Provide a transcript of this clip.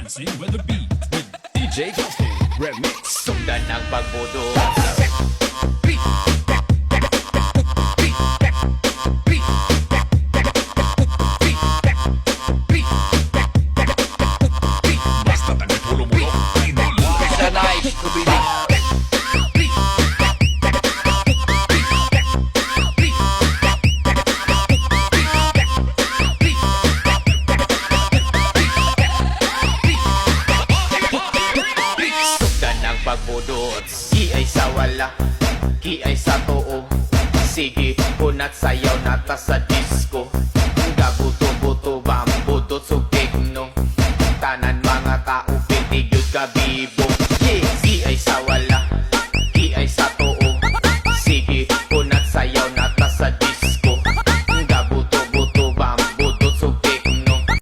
Dancing with the beat with DJ Justin Remix. Sundan ang pagbudo. Basta taga pulo-mulo, idol. Sa night, kubilig. Sundan ang pagbudot. Ki ay sa wala, ki ay sa too. Sige, kunat sayaw nata sa disco. Gabuto-buto, bambudot, sug